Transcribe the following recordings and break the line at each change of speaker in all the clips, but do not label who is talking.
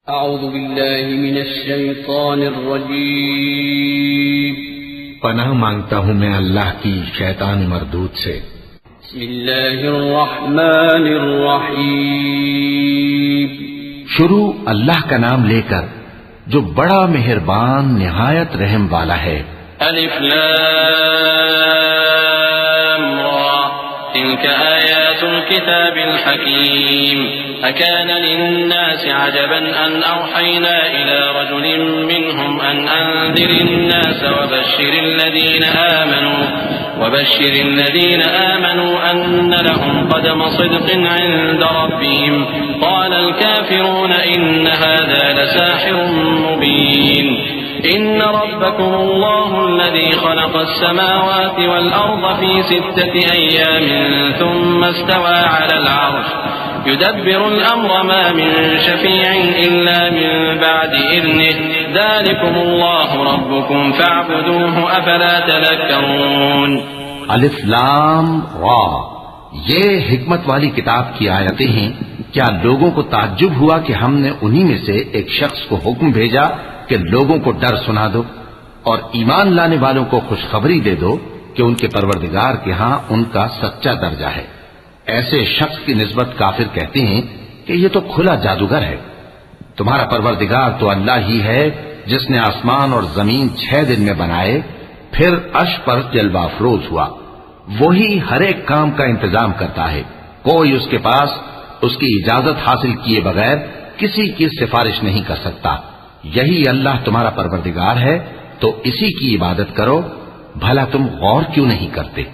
अऊज़ु बिल्लाहि मिनश शैतानिर रजीम।
पनाह मांगता हूँ मैं अल्लाह की शैतान मरदूद से।
बिस्मिल्लाहिर रहमानिर रहीम।
शुरू अल्लाह का नाम लेकर जो बड़ा मेहरबान निहायत रहम वाला है।
अलिफ लाम रा तिल्क आयातुल किताबिल हकीम अकान लिन्नासि अजबन अन औहयना इला रजुलिन मिनहुम अन अंज़िरिन नास वबश्शिरिल लज़ीना आमनू अन्न लहुम क़दम सिद्क़िन इंद रब्बिहिम क़ालल काफ़िरून इन्न हाज़ा लसाहिरुम मुबीन। इन्न रब्बकुमुल्लाहुल्लज़ी ख़लक़स्समावाति वल अर्ज़ फ़ी सित्तति अय्यामिन थुम्मा इस्तवा अलल अर्श युदब्बिरुल अम्र मा मिन शफ़ीइन इल्ला मिन बअदि इज़्निहि ज़ालिकुमुल्लाहु रब्बुकुम फ़अब्दूहु अफ़ला तज़क्करून।
अलिफ लाम रा, ये हिकमत वाली किताब की आयतें हैं। क्या लोगों को ताज्जुब हुआ कि हमने उन्हीं में से एक शख्स को हुक्म भेजा कि लोगों को डर सुना दो और ईमान लाने वालों को खुशखबरी दे दो कि उनके परवरदिगार के यहाँ उनका सच्चा दर्जा है। ऐसे शख्स की निस्बत काफिर कहते हैं कि ये तो खुला जादूगर है। तुम्हारा परवरदिगार तो अल्लाह ही है जिसने आसमान और जमीन 6 दिन में बनाए, फिर अर्श पर जलवा अफरोज हुआ। वही हर एक काम का इंतजाम करता है। कोई उसके पास उसकी इजाजत हासिल किए बगैर किसी की सिफारिश नहीं कर सकता। यही अल्लाह तुम्हारा परवरदिगार है, तो इसी की इबादत करो। भला तुम गौर क्यों नहीं करते?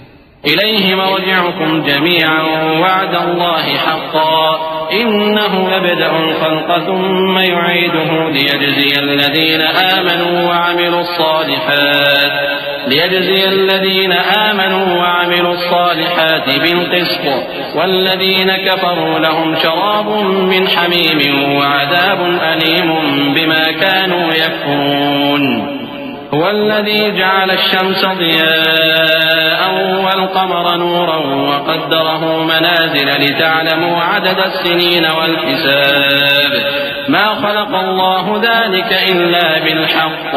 इलैहि मर्जिउकुम जमीअन वअदल्लाहि हक़्क़न इन्नहु यब्दअुल ख़ल्क़ थुम्मा युईदुहु लियजज़ियल लज़ीना आमनू वअमिलुस सालिहाति बिल-क़िस्त वल्लज़ीना कफ़रू लहुम शराबुम मिन हमीमिन वअज़ाबुन अलीमुम बिमा कानू यकफ़ुरून। हुवल्लज़ी जअल अश-शम्स ज़ियाअन वल-क़मर नूरन वक़द्दरहु मनाज़िल लितअलमू अदद अस्सिनीन वल-हिसाब मा ख़लक़ल्लाहु ज़ालिक इल्ला बिल-हक़्क़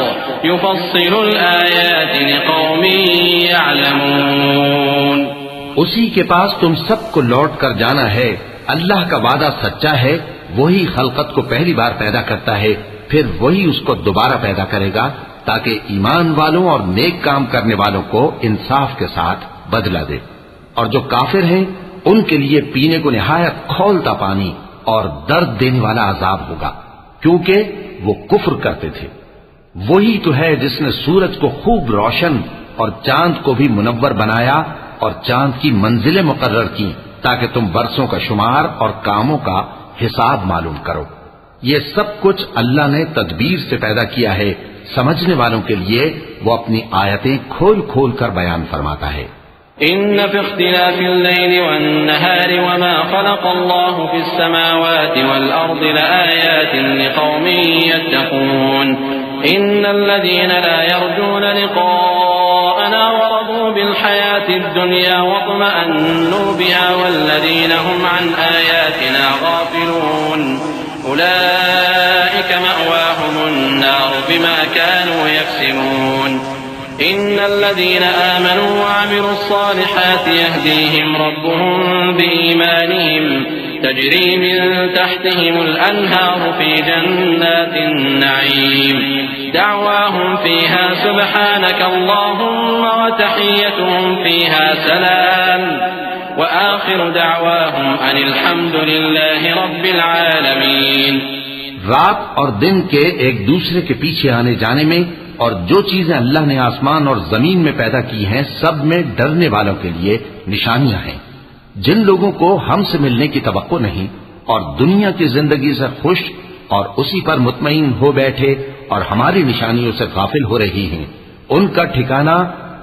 युफ़स्सिलुल आयाति लिक़ौमिन यअलमून।
उसी के पास तुम सबको लौट कर जाना है। अल्लाह का वादा सच्चा है। वही खलकत को पहली बार पैदा करता है, फिर वही उसको दोबारा पैदा करेगा ताकि ईमान वालों और नेक काम करने वालों को इंसाफ के साथ बदला दे। और जो काफिर हैं उनके लिए पीने को निहायत खौलता पानी और दर्द देने वाला अजाब होगा, क्योंकि वो कुफ्र करते थे। वही तो है जिसने सूरज को खूब रोशन और चांद को भी मुनव्वर बनाया और चांद की मंजिलें मुकर्रर की ताकि तुम बरसों का शुमार और कामों का हिसाब मालूम करो। ये सब कुछ अल्लाह ने तदबीर से पैदा किया है। समझने वालों के लिए वो अपनी आयतें खोल खोल कर बयान फरमाता है।
इन्न फी इख्तिलाफिल लैली वन्नहारि वमा खलक़ल्लाहु फिस समावाति वल अर्दि लआयातिन लिक़ौमिन यत्तक़ून। इन्नल लज़ीना ला यर्जूना लिक़ाअना वरदू बिल हयातिद दुनिया वत्मअन्नू बिहा वल्लज़ीना हुम अन आयातिना गाफिलून उलाइका मअवाहुमुन नार बिमा कानू यक्सिबून। इन्नल लज़ीना आमनू वअमिलुस सालिहाति यहदीहिम रब्बुहुम बिईमानिहिम तजरी मिन तहतिहिमुल अन्हारु फी जन्नातिन नईम दअवाहुम फीहा सुब्हानक अल्लाहुम्मा व तहिय्यतुहुम फीहा सलाम व आखिरु दअवाहुम अनिल हम्दुलिल्लाहि रब्बिल आलमीन।
रात और दिन के एक दूसरे के पीछे आने जाने में और जो चीजें अल्लाह ने आसमान और जमीन में पैदा की हैं, सब में डरने वालों के लिए निशानियां हैं। जिन लोगों को हमसे मिलने की तवक्को नहीं और दुनिया की जिंदगी से खुश और उसी पर मुतमईन हो बैठे और हमारी निशानियों से गाफिल हो रही हैं, उनका ठिकाना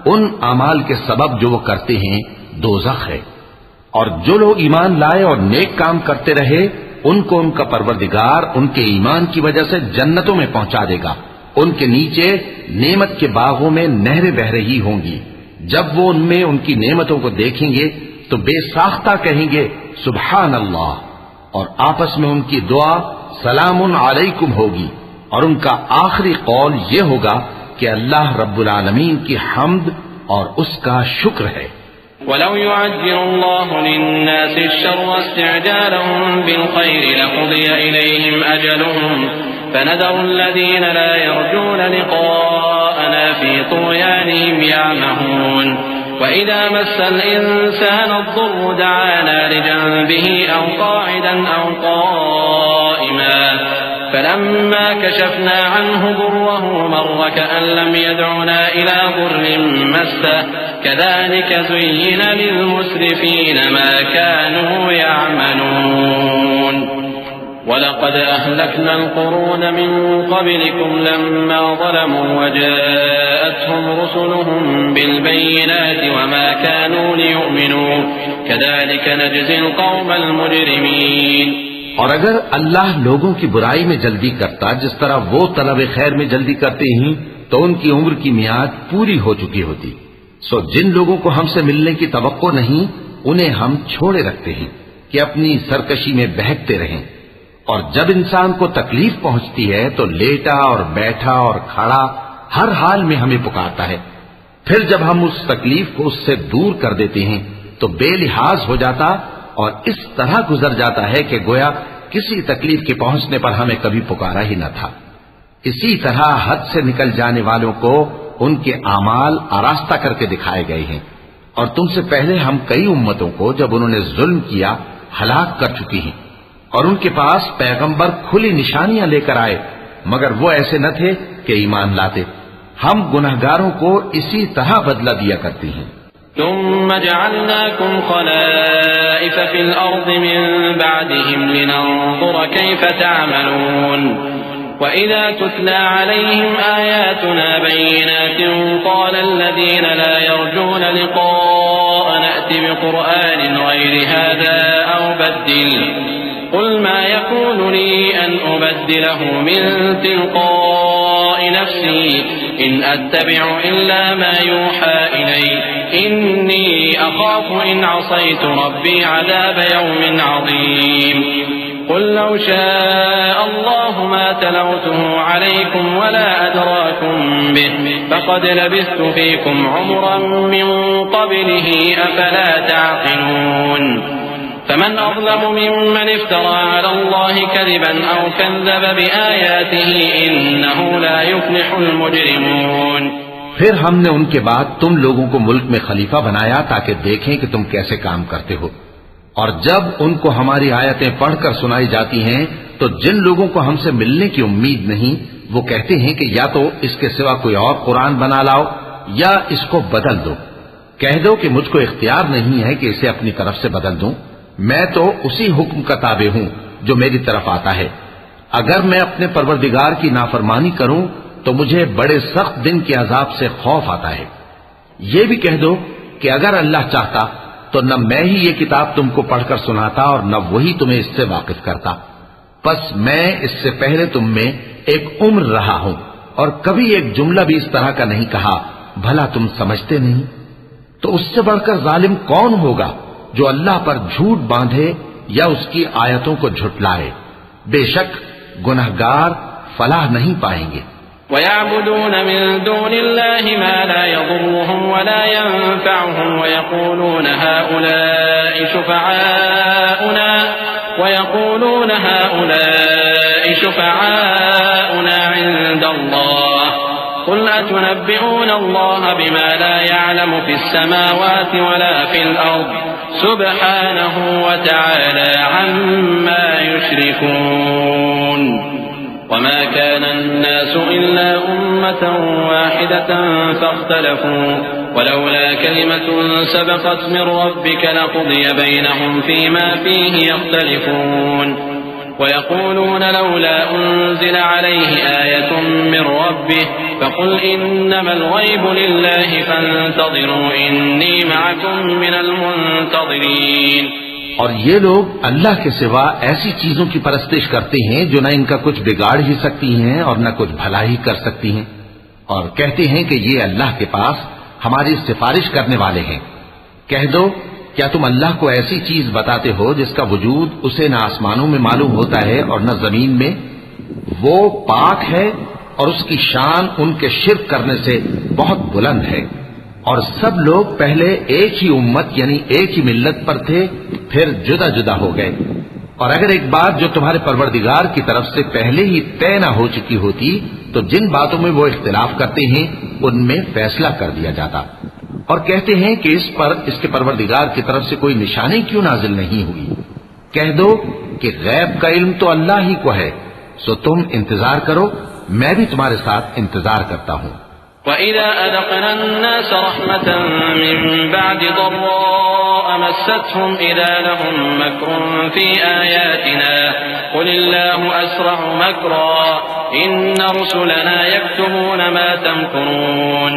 उन अमाल के सबब जो वो करते हैं दोज़ख है। और जो लोग ईमान लाए और नेक काम करते रहे, उनको उनका परवरदिगार उनके ईमान की वजह से जन्नतों में पहुंचा देगा। उनके नीचे नेमत के बागों में नहरें बह रही होंगी। जब वो उनमें उनकी नेमतों को देखेंगे तो बेसाख्ता कहेंगे सुभान अल्लाह, और आपस में उनकी दुआ सलामुन अलैकुम होगी, और उनका आखिरी कौल ये होगा कि अल्लाह रब्बुल आलमीन की हम्द और उसका शुक्र है।
वलौ युअज्जिलुल्लाहु लिन्नासि अश्शर्रा इस्तिअजालहुम बिलखैरि लक़ुदिया इलैहिम अजलुहुम फनदरु अल्लज़ीना ला यर्जूना लिक़ाअना फ़ी तुग़यानिहिम यअमहून वइज़ा मस्सल इंसाना अद्दुर्रु दअाना लिजंबिही औ क़ाइदन औ क़ाइमा फलम्मा कशफना अन्हु दुर्रहु मर्र कअन लम यदउना इला दुर्रिन मस्सह कज़ालिक ज़ुय्यिना लिलमुस्रिफीन मा कानू यअमलून वलक़द अहलकना अलक़ुरून मिन क़ब्लिकुम लम्मा ज़लमू वजाअतहुम रुसुलुहुम बिलबय्यिनाति वमा कानू लियु'मिनू कज़ालिक नजज़िल क़ौमल मुजरिमीन।
और अगर अल्लाह लोगों की बुराई में जल्दी करता जिस तरह वो तलब खैर में जल्दी करते ही, तो उनकी उम्र की मियाद पूरी हो चुकी होती। सो जिन लोगों को हमसे मिलने की तवक्को नहीं, उन्हें हम छोड़े रखते हैं कि अपनी सरकशी में बहकते रहें। और जब इंसान को तकलीफ पहुंचती है तो लेटा और बैठा और खड़ा हर हाल में हमें पुकारता है। फिर जब हम उस तकलीफ को उससे दूर कर देते हैं तो बेलिहाज हो जाता और इस तरह गुजर जाता है कि गोया किसी तकलीफ के पहुंचने पर हमें कभी पुकारा ही न था। इसी तरह हद से निकल जाने वालों को उनके आमाल आरास्ता करके दिखाए गए हैं। और तुमसे पहले हम कई उम्मतों को जब उन्होंने जुल्म किया हलाक कर चुकी हैं, और उनके पास पैगंबर खुली निशानियां लेकर आए, मगर वो ऐसे न थे कि ईमान लाते। हम गुनहगारों को इसी तरह बदला दिया करती हैं।
सुम्मा जअलनाकुम खलाइफ फिल अर्द मिन बअदिहिम लिनंजुर कैफ तअमलून वइज़ा तुतला अलैहिम आयातुना बय्यिनातिन क़ाल अल्लज़ीना ला यर्जूना लिक़ाअना अति बिक़ुरआनिन गैरि हाज़ा औ बद्दिल क़ुल मा यकूनु ली अन उबद्दिलहु मिन तिलक़ाइ नफ़्सी इन अत्तबिउ इल्ला मा यूहा इलैहि इन्नी अख़ाफ़ु इन असैतु रब्बी अज़ाब यौमिन अज़ीम क़ुल लौ शाअ अल्लाहु मा तलौतुहु अलैकुम वला अदराकुम बिहि फ़क़द लबिस्तु फ़ीकुम उमरन मिन क़ब्लिही अफ़ला तअक़िलून फमन अज़लमु मिम्मन इफ्तरा अला अल्लाहि कज़िबन औ कज़्ज़ब बिआयातिही इन्नहु ला युफ़्लिहुल मुजरिमून।
फिर हमने उनके बाद तुम लोगों को मुल्क में खलीफा बनाया ताकि देखें कि तुम कैसे काम करते हो। और जब उनको हमारी आयतें पढ़कर सुनाई जाती हैं तो जिन लोगों को हमसे मिलने की उम्मीद नहीं, वो कहते हैं कि या तो इसके सिवा कोई और कुरान बना लाओ या इसको बदल दो। कह दो कि मुझको इख्तियार नहीं है कि इसे अपनी तरफ से बदल दूं, मैं तो उसी हुक्म का ताबे हूं जो मेरी तरफ आता है। अगर मैं अपने परवरदिगार की नाफरमानी करूं तो मुझे बड़े सख्त दिन के अजाब से खौफ आता है। ये भी कह दो कि अगर अल्लाह चाहता तो न मैं ही ये किताब तुमको पढ़कर सुनाता और न वही तुम्हें इससे वाकिफ करता। बस मैं इससे पहले तुम में एक उम्र रहा हूं और कभी एक जुमला भी इस तरह का नहीं कहा, भला तुम समझते नहीं? तो उससे बढ़कर जालिम कौन होगा जो अल्लाह पर झूठ बांधे या उसकी आयतों को झुटलाए। बेशक गुनहगार फलाह नहीं पाएंगे।
वयअबुदून मिन दूनिल्लाहि मा ला यदुर्रुहुम वला यंफअहुम वयक़ूलून हाउलाइ शुफ़अाउना इंदल्लाह क़ुल अतुनब्बिऊन अल्लाह बिमा ला यअलमु फ़िस समावाति वला फ़िल अर्द सुब्हानहु व तआला अम्मा युश्रिकून। वमा कान अन्नासु इल्ला उम्मतन वाहिदतन फ़ख्तलफू वलौला कलिमतुन सबक़त मिन रब्बिक लक़ुदिय बैनहुम फ़ीमा फ़ीहि यख्तलिफून वयक़ूलून लौला उन्ज़िल अलैहि आयतुन मिन रब्बिह फ़क़ुल इन्नमल ग़ैबु लिल्लाहि फ़ंतज़िरू इन्नी मअकुम मिनल मुंतज़िरीन।
और ये लोग अल्लाह के सिवा ऐसी चीजों की परस्तिश करते हैं जो न इनका कुछ बिगाड़ ही सकती हैं और न कुछ भला ही कर सकती हैं, और कहते हैं कि ये अल्लाह के पास हमारी सिफारिश करने वाले हैं। कह दो क्या तुम अल्लाह को ऐसी चीज बताते हो जिसका वजूद उसे न आसमानों में मालूम होता है और न जमीन में? वो पाक है और उसकी शान उनके शिर्क करने से बहुत बुलंद है। और सब लोग पहले एक ही उम्मत यानी एक ही मिल्लत पर थे, फिर जुदा जुदा हो गए। और अगर एक बात जो तुम्हारे परवरदिगार की तरफ से पहले ही तय न हो चुकी होती तो जिन बातों में वो इख्तिलाफ करते हैं उनमें फैसला कर दिया जाता। और कहते हैं कि इस पर इसके परवरदिगार की तरफ से कोई निशानी क्यों नाजिल नहीं हुई? कह दो कि गैब का इल्म तो अल्लाह ही को है, सो तुम इंतजार करो, मैं भी तुम्हारे साथ इंतजार करता हूं।
वइज़ा अज़क़ना अन्नास रहमतन मिन बअदि दर्राअ मस्सतहुम इज़ा लहुम मक्रुन फी आयातिना क़ुलिल्लाहु अस्रअु मक्रा इन्न रुसुलना यक्तुबून मा तमकुरून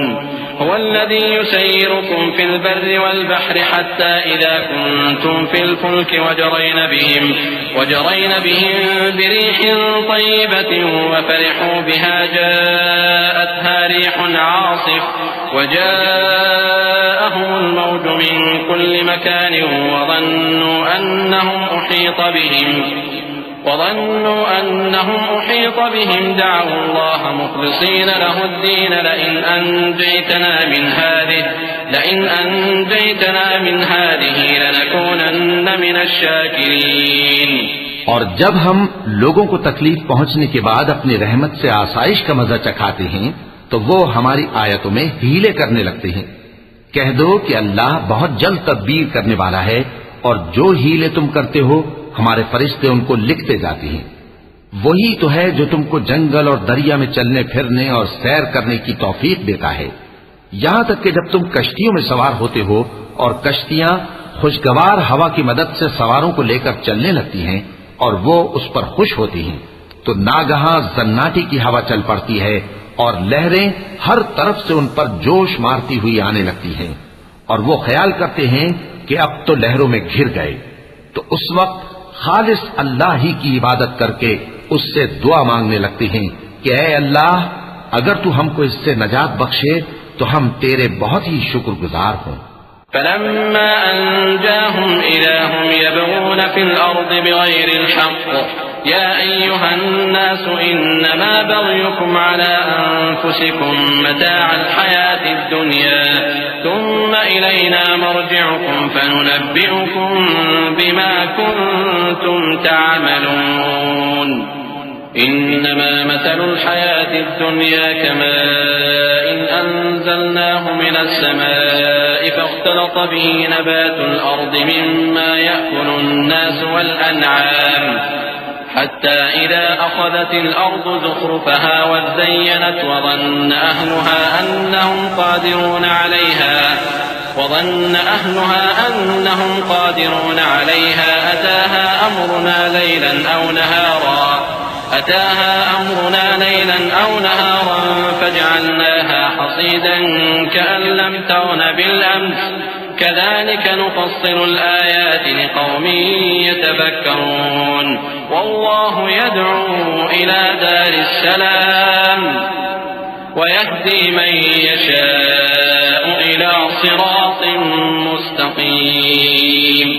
हुवल्लज़ी युसय्यिरुकुम फिल बर्रि वल बहरि हत्ता इज़ा कुंतुम फिल फुल्कि वजरयन बिहिम बिरीहिन तय्यिबतिन वफरिहू बिहा जाअतहा रीहुन आसिफ वजाअहुमुल मौजु मिन कुल्लि मकानिन वظنوا أنهم أحيط بهم دعوا الله مخلصين له الدين لئن أنجيتنا من هذه لنكونن من الشاكرين।
और जब हम लोगों को तकलीफ पहुंचने के बाद अपनी रहमत से आसाइश का मजा चखाते हैं तो वो हमारी आयतों में हीले करने लगते हैं। कह दो कि अल्लाह बहुत जल्द तदबीर करने वाला है और जो हीले तुम करते हो हमारे फरिश्ते उनको लिखते जाते हैं। वही तो है जो तुमको जंगल और दरिया में चलने फिरने और सैर करने की तौफीक देता है, यहां तक कि जब तुम कश्तियों में सवार होते हो और कश्तियां खुशगवार हवा की मदद से सवारों को लेकर चलने लगती हैं और वो उस पर खुश होती हैं, तो नागहां जन्नाटी की हवा चल पड़ती है और लहरें हर तरफ से उन पर जोश मारती हुई आने लगती हैं और वो ख्याल करते हैं कि अब तो लहरों में घिर गए। तो उस वक्त खालिस अल्लाह ही की इबादत करके उससे दुआ मांगने लगते हैं कि ऐ अल्लाह, अगर तू हमको इससे नजात बख्शे तो हम तेरे बहुत ही शुक्रगुजार हों।
फलम्मा अंजाहुम इज़ा हुम यबगून फिल अर्दि बिगैरिल हक़्क़ या अय्युहन नास इन्नमा बग़युकुम अला अनफुसिकुम मताअल हयातिद दुनिया थुम्मा इलैना मर्जिउकुम फनुनब्बिउकुम बिमा कुंतुम तअमलून इन्नमा मसलुल हयातिद दुनिया कमाइन अंज़लनाहु मिनस समाइ फख्तलत बिही नबातुल अर्दि मिम्मा यअकुलुन नास वल अनआम حتى إذا أخذت الأرض زخرفها وزينت وظن أهلها أنهم قادرون عليها أتاها أمرنا ليلا أو نهارا فجعلناها حصيدا كأن لم تغن بالأمس كذلك نفصل الآيات لقوم يتفكرون والله يدعو إلى دار السلام ويهدي من يشاء إلى صراط मुस्तकीम।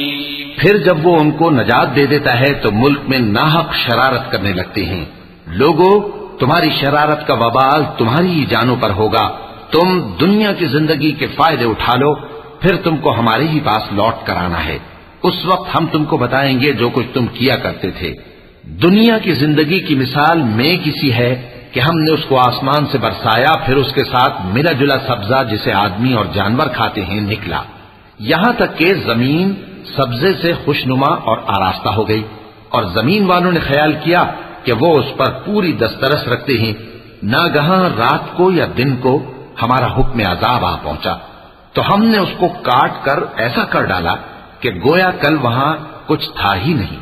फिर जब वो उनको नजात दे देता है तो मुल्क में नाहक शरारत करने लगते हैं। लोगों, तुम्हारी शरारत का वबाल तुम्हारी ही जानों पर होगा। तुम दुनिया की जिंदगी के फायदे उठा लो, फिर तुमको हमारे ही पास लौट कर आना है। उस वक्त हम तुमको बताएंगे जो कुछ तुम किया करते थे। दुनिया की जिंदगी की मिसाल में किसी है कि हमने उसको आसमान से बरसाया, फिर उसके साथ मिला जुला सब्जा जिसे आदमी और जानवर खाते हैं निकला, यहां तक कि जमीन सब्जे से खुशनुमा और आरास्ता हो गई। और जमीन वालों ने ख्याल किया कि वो उस पर पूरी दस्तरस रखते हैं। नागहां रात को या दिन को हमारा हुक्म अजाब आ पहुंचा तो हमने उसको काट कर ऐसा कर डाला कि गोया कल वहां कुछ था ही नहीं।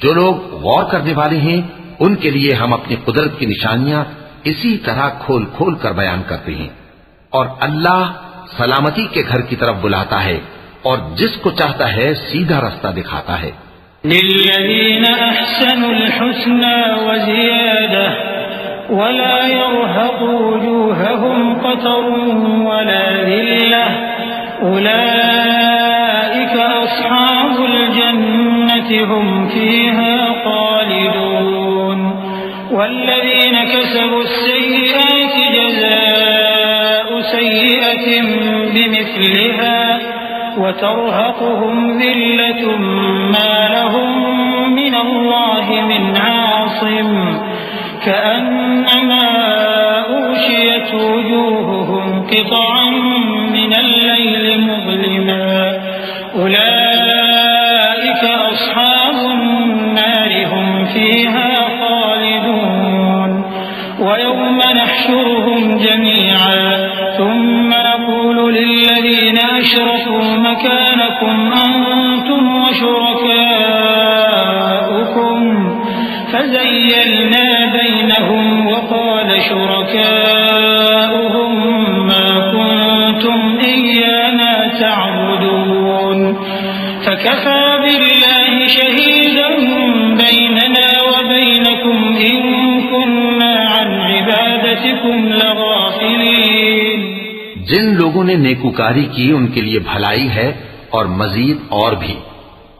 जो लोग गौर करने वाले हैं उनके लिए हम अपनी कुदरत की निशानियां इसी तरह खोल खोल कर बयान करते हैं। और अल्लाह सलामती के घर की तरफ बुलाता है और जिसको चाहता है सीधा रास्ता दिखाता है।
लिल्लज़ीना अहसनुल हुस्ना व ज़ियादा वला यरहक़ु वजूहहुम क़तरुन वला ज़िल्लह उलाइक उलाइका अस्हाबुल जन्नति हुम फीहा खालिदून वल्लज़ीन कसबुस्सय्यिआति जज़ाउ सय्यिअतिन बिमिस्लिहा वतरहकुहुम ज़िल्लतुम मा लहुम मिनल्लाहि मिन आसिम कअन्नमा उग़शियत वुजूहुहुम क़ितअन मिनल लैलि मुज़लिमा उलाइका अस्हाबुन नारि हुम फीहा खालिदून वयौम नहशुरुहुम जमीअन थुम्मा नक़ूलु लिल्लज़ीना अशरकू मकानकुम अंतुम वशुरकाउकुम फज़य्यलना बैनहुम वक़ाल शुरकाउहुम मा कुंतुम इय्याना तअबुदून फकफ़ा बिल्लाहि शहीदन बैनना व बैनकुम इन कुन्ना अन इबादतिकुम लग़ाफ़िलीन।
जिन लोगों ने नेकूकारी की उनके लिए भलाई है और मजीद और भी,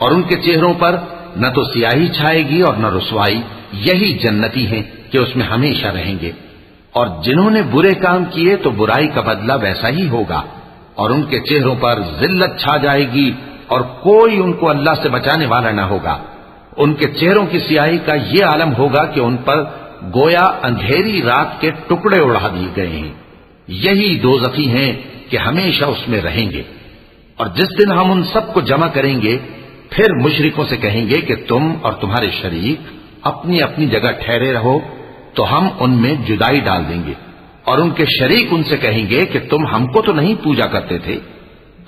और उनके चेहरों पर न तो सियाही छाएगी और न रुसवाई। यही जन्नती हैं कि उसमें हमेशा रहेंगे। और जिन्होंने बुरे काम किए तो बुराई का बदला वैसा ही होगा, और उनके चेहरों पर जिल्लत छा जाएगी और कोई उनको अल्लाह से बचाने वाला न होगा। उनके चेहरों की सियाही का ये आलम होगा कि उन पर गोया अंधेरी रात के टुकड़े उड़ा दिए गए हैं। यही दोज़खी हैं कि हमेशा उसमें रहेंगे। और जिस दिन हम उन सबको जमा करेंगे फिर मुशरिकों से कहेंगे कि तुम और तुम्हारे शरीक अपनी अपनी जगह ठहरे रहो, तो हम उनमें जुदाई डाल देंगे। और उनके शरीक उनसे कहेंगे कि तुम हमको तो नहीं पूजा करते थे,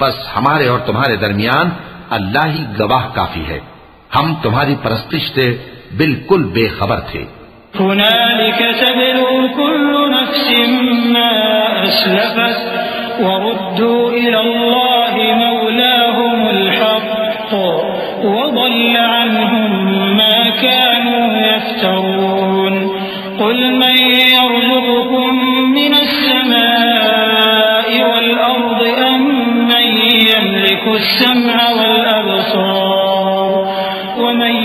बस हमारे और तुम्हारे दरमियान अल्लाह ही गवाह काफी है, हम तुम्हारी परस्तिश से बिल्कुल बेखबर थे।
हुनालिक तबलू कुल्लु नफ्सिन मा अस्लफत वरुद्दू इलल्लाहि मौलाहुमुल हक़्क़ वضل عنهم ما كانوا يفترون قل من يرزقكم من السماء والأرض أم من يملك السمع والأبصار ومن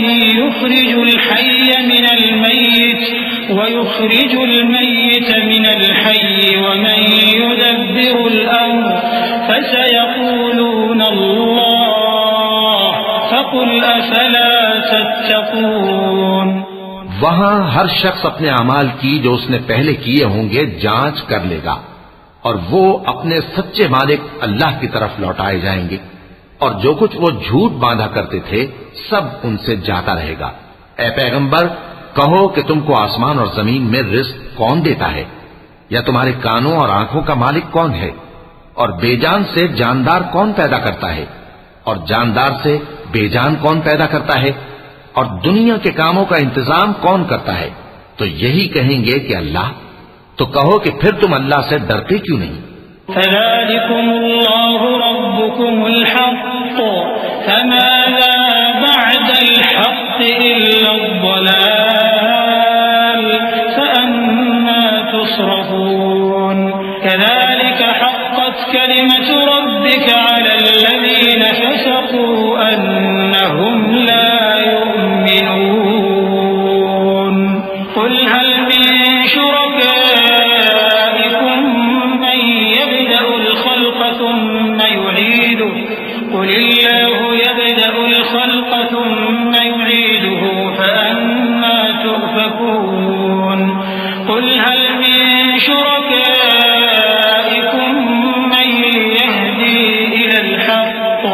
يخرج الحي من الميت ويخرج الميت من الحي ومن يدبر الأمر فسيقولون الله فقل أفلا تتقون।
वहां हर शख्स अपने अमाल की जो उसने पहले किए होंगे जांच कर लेगा, और वो अपने सच्चे मालिक अल्लाह की तरफ लौटाए जाएंगे। और जो कुछ वो झूठ बांधा करते थे सब उनसे जाता रहेगा। ए पैगंबर, कहो कि तुमको आसमान और जमीन में रिज़्क कौन देता है, या तुम्हारे कानों और आंखों का मालिक कौन है, और बेजान से जानदार कौन पैदा करता है, और जानदार से बेजान कौन पैदा करता है, और दुनिया के कामों का इंतजाम कौन करता है। तो यही कहेंगे कि अल्लाह। तो कहो कि फिर तुम अल्लाह से डरते क्यों नहीं।
फ़ज़ालिकुमुल्लाहु रब्बुकुमुल हक़्क़ फ़माज़ा बअदल हक़्क़ इल्ला अज़्ज़लाल फ़अन्ना तुस्रफ़ून कज़ालिक हक़्क़त कलिमतु रब्बिका अलल लज़ीना फ़सक़ू अन्नहुम ला युमिनून क़ुल हल मिन शुरकाइकुम मन यब्दअुल ख़ल्क़ थुम्मा युईदुहु क़ुल इल्लाहु यब्दअुल ख़ल्क़ थुम्मा युईदुहु फ़अन्ना तुफ़कून क़ुल हल मिन शुरकाइकुम मन यहदी इलल हक़्क़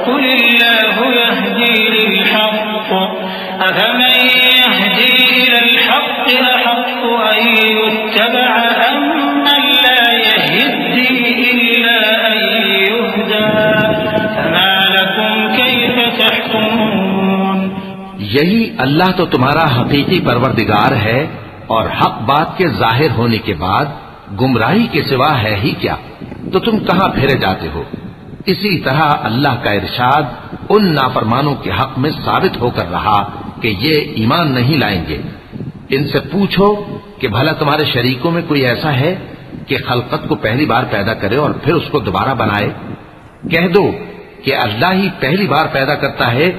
क़ुल इल्लाहु यहदी लिल हक़्क़ अफ़मन यहदी इलल हक़्क़ अहक़्क़ु अन युत्तबअ अम्मन ला यहद्दी इल्ला अन युहदा फमा लकुम कैफ़ तहकुमून।
यही अल्लाह तो तुम्हारा हकीकी परवरदिगार है, और हक बात के जाहिर होने के बाद गुमराही के सिवा है ही क्या, तो तुम कहां फेरे जाते हो। इसी तरह अल्लाह का इरशाद उन नाफरमानों के हक में साबित होकर रहा कि ये ईमान नहीं लाएंगे। इनसे पूछो कि भला तुम्हारे शरीकों में कोई ऐसा है कि खलकत को पहली बार पैदा करे और फिर उसको दोबारा बनाए। कह दो कि अल्लाह ही पहली बार पैदा करता है,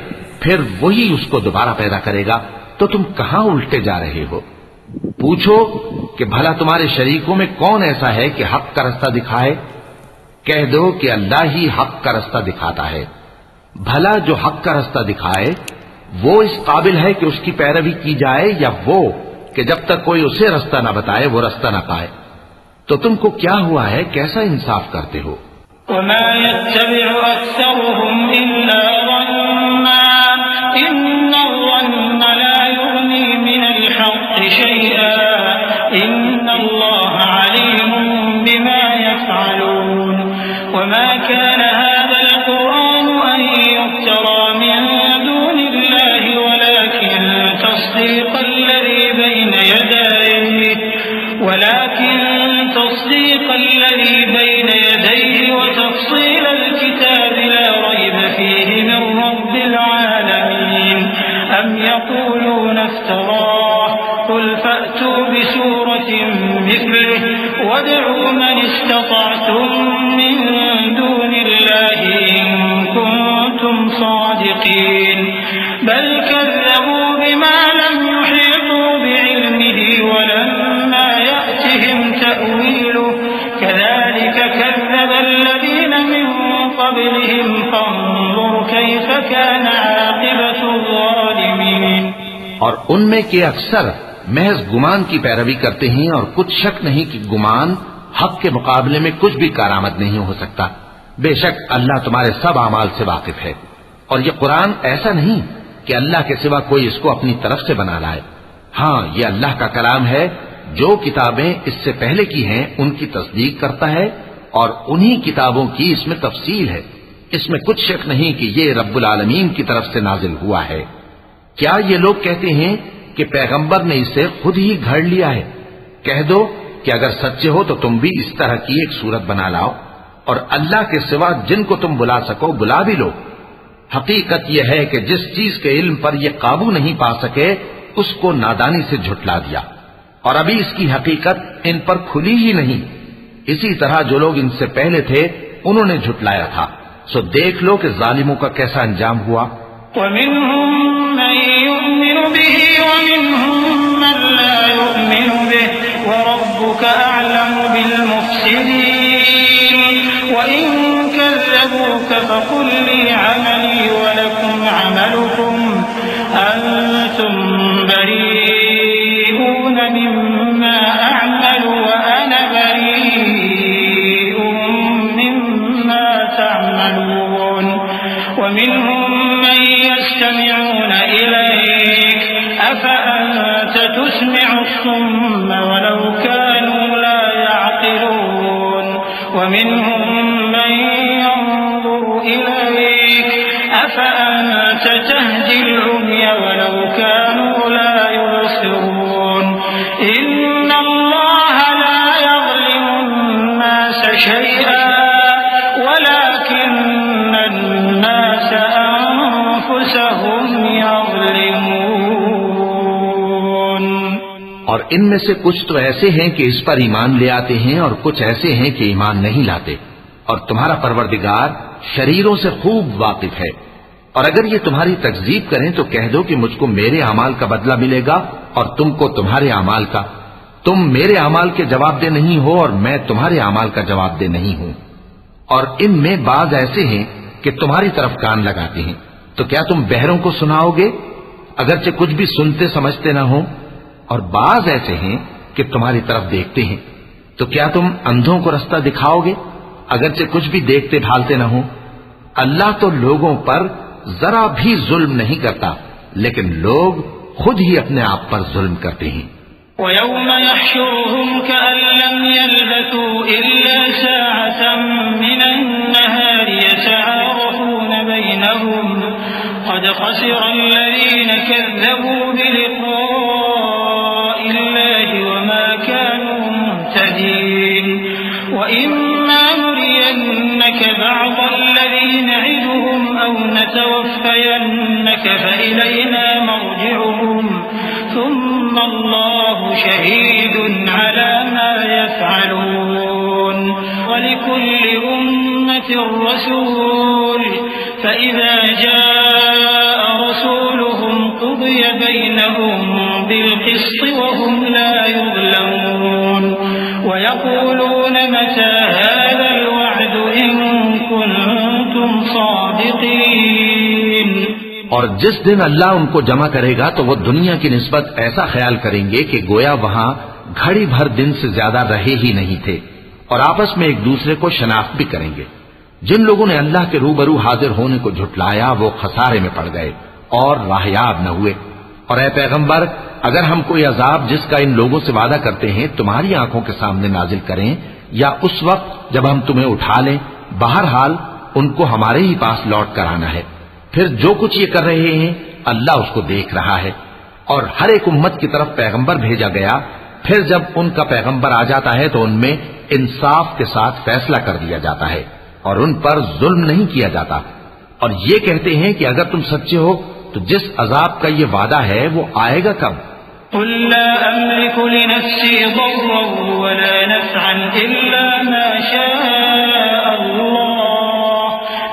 फिर वही उसको दोबारा पैदा करेगा, तो तुम कहां उल्टे जा रहे हो? पूछो कि भला तुम्हारे शरीकों में कौन ऐसा है कि हक का रास्ता दिखाए? कह दो कि अल्लाह ही हक का रास्ता दिखाता है। भला जो हक का रास्ता दिखाए वो इस काबिल है कि उसकी पैरवी की जाए, या वो कि जब तक कोई उसे रास्ता ना बताए वो रास्ता ना पाए? तो तुमको क्या हुआ है, कैसा इंसाफ करते हो?
वदअू मन इस्तताअतुम मिन दूनिल्लाहि इन कुंतुम सादिकीन बल कज़्ज़बू बिमा लम युहीतू बिइल्मिही वलम्मा यअतिहिम तअवीलुहु कज़ालिक कज़्ज़ब अल्लज़ीन मिन क़ब्लिहिम फंज़ुर कैफ़ कान आक़िबतु ज़ालिमीन।
और उनमें के अक्सर महज गुमान की पैरवी करते हैं, और कुछ शक नहीं कि गुमान हक के मुकाबले में कुछ भी कारामद नहीं हो सकता। बेशक अल्लाह तुम्हारे सब अमाल से वाकिफ है, और ये कुरान ऐसा नहीं कि अल्लाह के सिवा कोई इसको अपनी तरफ से बना लाए। हाँ, ये अल्लाह का कलाम है। जो किताबें इससे पहले की हैं उनकी तस्दीक करता है, और उन्हीं किताबों की इसमें तफसील है। इसमें कुछ शक नहीं कि ये रब्बुल आलमीन की तरफ से नाजिल हुआ है। क्या ये लोग कहते हैं कि पैगंबर ने इसे खुद ही घड़ लिया है? कह दो कि अगर सच्चे हो तो तुम भी इस तरह की एक सूरत बना लाओ, और अल्लाह के सिवा जिनको तुम बुला सको बुला भी लो। हकीकत यह है कि जिस चीज के इल्म पर ये काबू नहीं पा सके उसको नादानी से झुटला दिया, और अभी इसकी हकीकत इन पर खुली ही नहीं। इसी तरह जो लोग इनसे पहले थे उन्होंने झुटलाया था। सो देख लो कि जालिमों का कैसा अंजाम हुआ। और इनमें से कुछ तो ऐसे हैं कि इस पर ईमान ले आते हैं, और कुछ ऐसे हैं कि ईमान नहीं लाते। और तुम्हारा परवरदिगार शरीरों से खूब वाकिफ है। और अगर ये तुम्हारी तकजीब करें तो कह दो कि मुझको मेरे अमाल का बदला मिलेगा और तुमको तुम्हारे अमाल का। तुम मेरे अमाल के जवाबदेह नहीं हो और मैं तुम्हारे अमाल का जवाबदेह नहीं हूं। और इनमें बाज ऐसे हैं कि तुम्हारी तरफ कान लगाते हैं, तो क्या तुम बहरों को सुनाओगे अगरचे कुछ भी सुनते समझते ना हो? और बाज ऐसे हैं कि तुम्हारी तरफ देखते हैं, तो क्या तुम अंधों को रास्ता दिखाओगे अगरचे कुछ भी देखते भालते ना हो? अल्लाह तो लोगों पर जरा भी जुल्म नहीं करता, लेकिन लोग खुद ही अपने आप पर जुल्म करते हैं।
वलिकुल्लि उम्मतिर रसूल فإذا جاء رسولهم قضي بينهم بالقسط وهم لا يظلمون ويقولون متى هذا الوعد إن كنتم صادقين।
और जिस दिन अल्लाह उनको जमा करेगा तो वो दुनिया की निस्बत ऐसा ख्याल करेंगे कि गोया वहां घड़ी भर दिन से ज्यादा रहे ही नहीं थे, और आपस में एक दूसरे को शनाख्त भी करेंगे। जिन लोगों ने अल्लाह के रूबरू हाजिर होने को झुटलाया वो खसारे में पड़ गए और राहयाब न हुए। और ए पैगंबर, अगर हम कोई अजाब जिसका इन लोगों से वादा करते हैं तुम्हारी आंखों के सामने नाजिल करें या उस वक्त जब हम तुम्हें उठा लें, बहरहाल उनको हमारे ही पास लौट कर आना है। फिर जो कुछ ये कर रहे हैं अल्लाह उसको देख रहा है। और हर एक उम्मत की तरफ पैगंबर भेजा गया, फिर जब उनका पैगंबर आ जाता है तो उनमें इंसाफ के साथ फैसला कर दिया जाता है और उन पर जुल्म नहीं किया जाता। और ये कहते हैं कि अगर तुम सच्चे हो तो जिस अजाब का ये वादा है वो आएगा कब?
कुल ला अमलिकु लिनफ्सी दर्रन वला नफ़अन इल्ला मा शाअ अल्लाह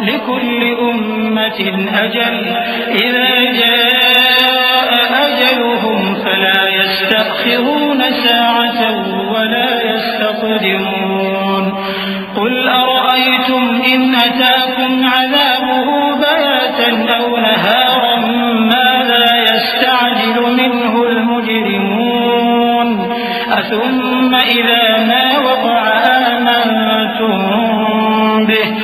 लिकुल्लि उम्मतिन अजल इज़ा जाअ अजलुहुम फला यस्तअखिरून साअतन वला यस्तक़दिमून। कुल अरअयतुम इन अताकुम अज़ाबुहु बयातन औ नहारन माज़ा यस्तअजिलु मिन्हुल मुजरिमून अथुम्मा इज़ा मा वक़अ आमनतुम बिहि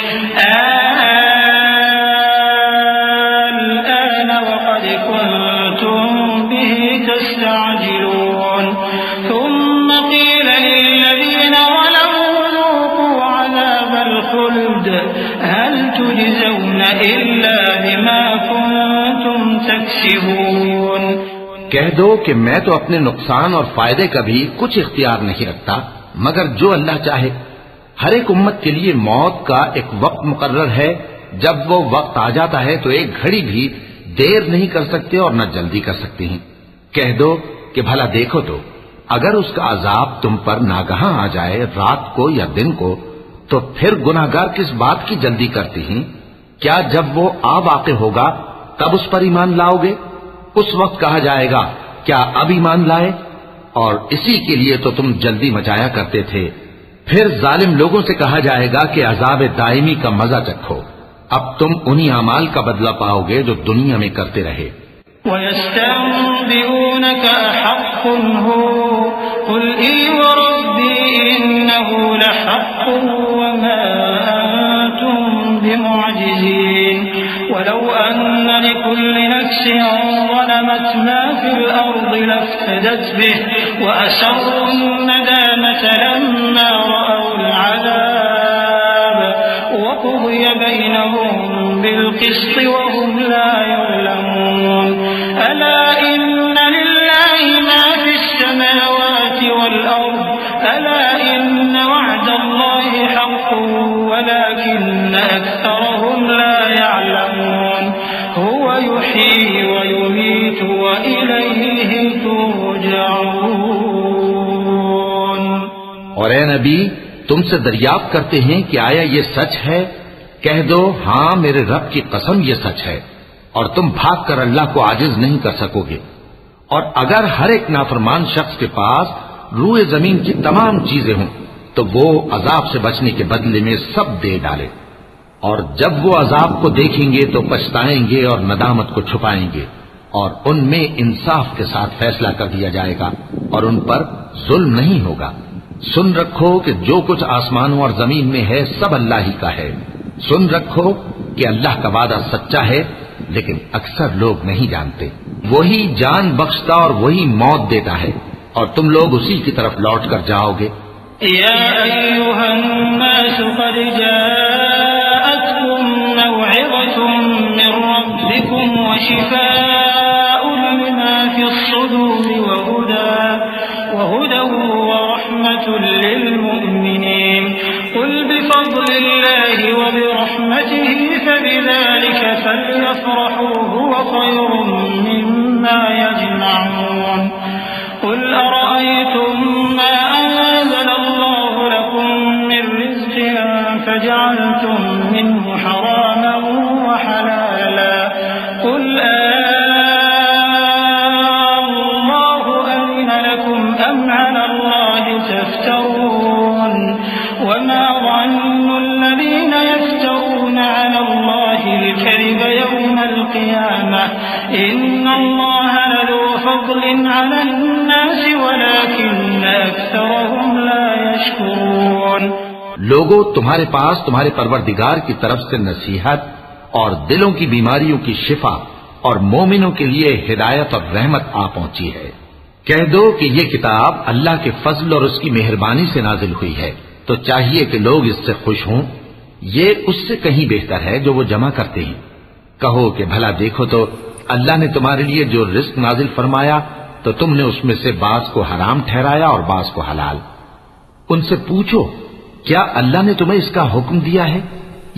आन वक़द कुंतुम बिहि तस्तअजिलून थुम्मा क़ील लिल्लज़ीन ज़लमू ذूक़ू अज़ाबल ख़ुल्द हल तुजज़ौन इल्ला बिमा कुंतुम तक्सिबून।
कह दो कि मैं तो अपने नुकसान और फायदे का भी कुछ इख्तियार नहीं रखता मगर जो अल्लाह चाहे। हर एक उम्मत के लिए मौत का एक वक्त मुकर्रर है, जब वो वक्त आ जाता है तो एक घड़ी भी देर नहीं कर सकते और न जल्दी कर सकते हैं। कह दो कि भला देखो तो अगर उसका अजाब तुम पर नागहां आ जाए रात को या दिन को तो फिर गुनाहगार किस बात की जल्दी करते हैं? क्या जब वो आ वाक़े होगा तब उस पर ईमान लाओगे? उस वक्त कहा जाएगा क्या अब ईमान लाए? और इसी के लिए तो तुम जल्दी मचाया करते थे। फिर जालिम लोगों से कहा जाएगा कि अजाब दायमी का मजा चखो, अब तुम उन्हीं अमाल का बदला पाओगे जो दुनिया में करते रहे।
वयस्तंबिऊनक अहक्कुन हु कुल ई वरब्बी इन्नहु लहक्कुन वमा अंतुम बिमुअजिजीन वलौ अन्न लिकुल्लि नफ्सिन ज़लमत मा फिल अर्दि लफ्तदत बिहि वअसर्रु الندامة लम्मा रअउल अज़ाब वक़ुदिय बैनहुम बिलक़िस्ति वहुम ला युज़लमून। अला इन्न लिल्लाहि मा फिस्समावाति वल्अर्द अला इन्न वअदल्लाहि हक़्क़ुन वलाकिन्न अक्सरहुम ला यअलमून। हुव युह्यी व युमीतु व इलैहि तुरजऊन।
और ए नबी, तुमसे दरियाफ्त करते हैं कि आया ये सच है? कह दो हां, मेरे रब की कसम ये सच है, और तुम भाग कर अल्लाह को आजिज नहीं कर सकोगे। और अगर हर एक नाफरमान शख्स के पास रूए जमीन की तमाम चीजें हों तो वो अजाब से बचने के बदले में सब दे डाले, और जब वो अजाब को देखेंगे तो पछताएंगे और नदामत को छुपाएंगे, और उनमें इंसाफ के साथ फैसला कर दिया जाएगा और उन पर जुल्म नहीं होगा। सुन रखो कि जो कुछ आसमानों और जमीन में है सब अल्लाह ही का है। सुन रखो कि अल्लाह का वादा सच्चा है, लेकिन अक्सर लोग नहीं जानते। वही जान बख्शता और वही मौत देता है, और तुम लोग उसी की तरफ लौट कर जाओगे।
या अय्युहन्नास क़द जाअतकुम मौइज़तुम मिर रब्बिकुम व शिफ़ाउन लिमा फ़िस्सुदूरि व हुदन व रहमतुन लिलमुमिनीन। क़ुल बिफ़ज़लिल्लाहि व बिरहमतिहि फबिज़ालिक फ़ल्यफ़रहू हुव ख़ैरुम मिम्मा यजमऊन। क़ुल अरअयतुम मा अंज़लल्लाहु लकुम मिन रिज़्क़िन फजअलतुम मिन्हु हरामन व हलालन أم على الله تفترون وما ظن الذين يفترون على الله الكذب يوم القيامة إن الله لذو فضل على الناس ولكن أكثرهم لا يشكرون।
लोगों, तुम्हारे पास तुम्हारे परवरदिगार की तरफ से नसीहत और दिलों की बीमारियों की शिफा और मोमिनों के लिए हिदायत और रहमत आ पहुंची है। कह दो कि ये किताब अल्लाह के फजल और उसकी मेहरबानी से नाजिल हुई है, तो चाहिए कि लोग इससे खुश हों। ये उससे कहीं बेहतर है जो वो जमा करते हैं। कहो कि भला देखो तो अल्लाह ने तुम्हारे लिए जो रिस्क नाजिल फरमाया तो तुमने उसमें से बाज को हराम ठहराया और बाज को हलाल। उनसे पूछो, क्या अल्लाह ने तुम्हें इसका हुक्म दिया है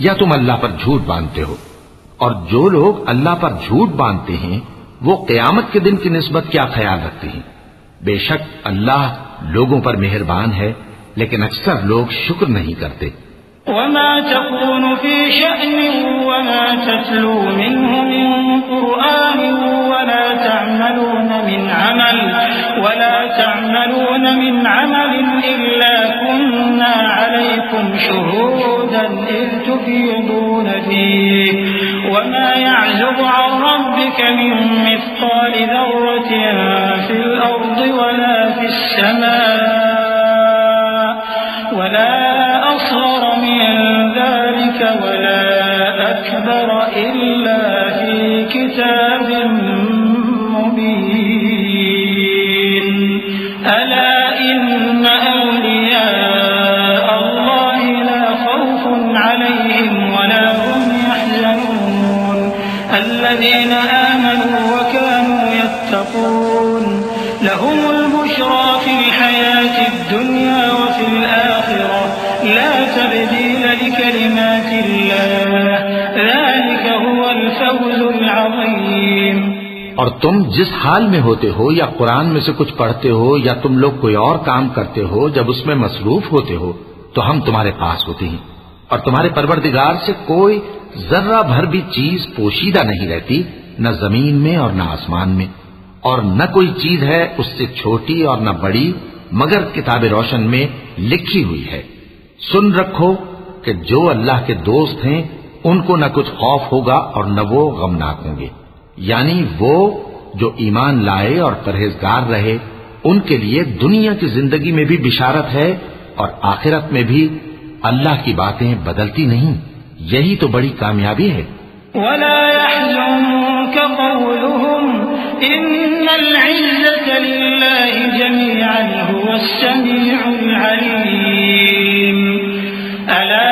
या तुम अल्लाह पर झूठ बांधते हो? और जो लोग अल्लाह पर झूठ बांधते हैं वो क़यामत के दिन की निस्बत क्या ख्याल रखते हैं? बेशक अल्लाह लोगों पर मेहरबान है, लेकिन अक्सर लोग शुक्र नहीं करते।
वमा तकूनु फी शअनिन वमा ततलू मिन्हु मिन कुरआनिन वला तअमलून मिन अमलिन इल्ला कुन्ना अलैकुम शुहूदन इज़ तुफीदून फीहि वमा यअज़ुबु अन रब्बिका मिन मिस्क़ालि ज़र्रतिन फिल अर्दि वला फिस समा वला असग़र मिन ज़ालिका वला अकबर इल्ला फी किताबिन मुबीन। अला इन्न औलिया अल्लाहि ला खौफुन अलैहिम वला हुम यहज़नून अल्लज़ीना आमनू व कानू यत्तक़ून लहुमुल बुश्रा फिल हयातिद दुन्या व फिल आखिरह ला तब्दील लिकलिमातिल्लाह ज़ालिका हुवल फौज़ुल अज़ीम।
और तुम जिस हाल में होते हो या कुरान में से कुछ पढ़ते हो या तुम लोग कोई और काम करते हो, जब उसमें मसरूफ होते हो तो हम तुम्हारे पास होते हैं और तुम्हारे परवरदिगार से कोई जर्रा भर भी चीज पोशीदा नहीं रहती, न जमीन में और न आसमान में, और न कोई चीज है उससे छोटी और न बड़ी मगर किताब रोशन में लिखी हुई है। सुन रखो कि जो अल्लाह के दोस्त हैं उनको न कुछ खौफ होगा और न वो गमनाक होंगे, यानी वो जो ईमान लाए और परहेजगार रहे उनके लिए दुनिया की जिंदगी में भी बिशारत है और आखिरत में भी अल्लाह की बातें बदलती नहीं। यही तो बड़ी कामयाबी है।
वला यहज़ुनका क़ौलुहुम इन्नल इज़्ज़ता लिल्लाहि जमीअन हुवस समीउल अलीम। अला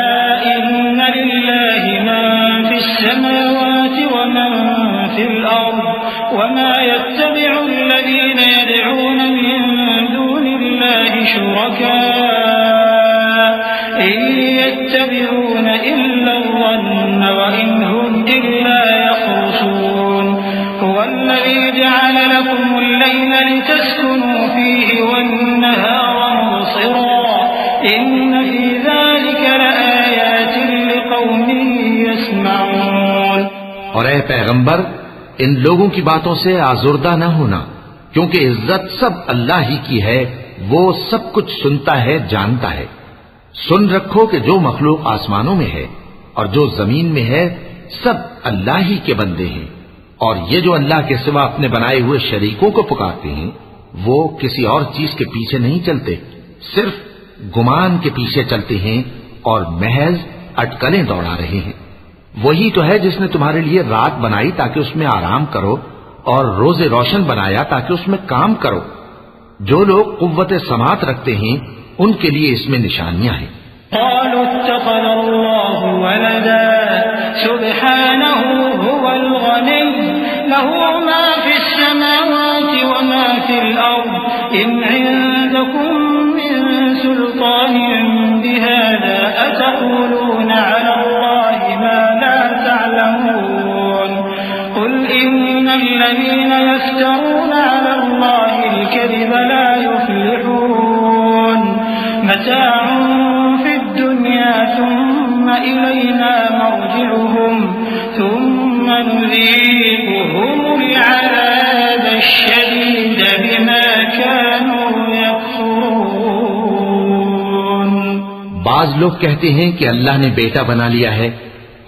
इन्न लिल्लाहि मा फिस समावाति व मा फिल अर्द वमा यत्तबि'ु अल्लज़ीना यद'ून मिन दूनिल्लाहि शुरका इन यत्तबि'ून इल्ला ज़न्न व इन हुम इल्ला यख़रुसून हुवल्लज़ी जअल लकुमुल लैला लितस्कुनू फीहि वन्नहारा मुबसिरा इन्न फी ज़ालिका लआयातिन लिक़ौमिन यस्मऊन।
और ऐ पैगंबर, इन लोगों की बातों से आजुर्दा न होना, क्योंकि इज्जत सब अल्लाह ही की है, वो सब कुछ सुनता है, जानता है। सुन रखो कि जो मखलूक आसमानों में है और जो जमीन में है सब अल्लाह ही के बंदे हैं, और ये जो अल्लाह के सिवा अपने बनाए हुए शरीकों को पुकारते हैं वो किसी और चीज के पीछे नहीं चलते, सिर्फ गुमान के पीछे चलते हैं और महज अटकलें दौड़ा रहे हैं। वही तो है जिसने तुम्हारे लिए रात बनाई ताकि उसमें आराम करो और रोजे रोशन बनाया ताकि उसमें काम करो। जो लोग कुव्वत समात रखते हैं उनके लिए इसमें निशानियां हैं।
क़ालू इत्तख़ज़ल्लाहु वलदा सुब्हानहु हुवल गनी लहू मा फिस समावाति व मा फिल अर्द इन इंदकुम मिन सुल्तानिन बिहादा अतक़ूलून अला अल्लाहि मा ला तअलमून क़ुल इन्नल लज़ीना यफ्तरूना अला अल्लाहिल कज़िबा ला युफ़्लिहून मताउन फिद दुनिया थुम्मा इलैना मर्जिउहुम थुम्मा नुज़ीक़ुहुमुल अज़ाबश शदीद बिमा कानू
बाज लोग कहते हैं कि अल्लाह ने बेटा बना लिया है।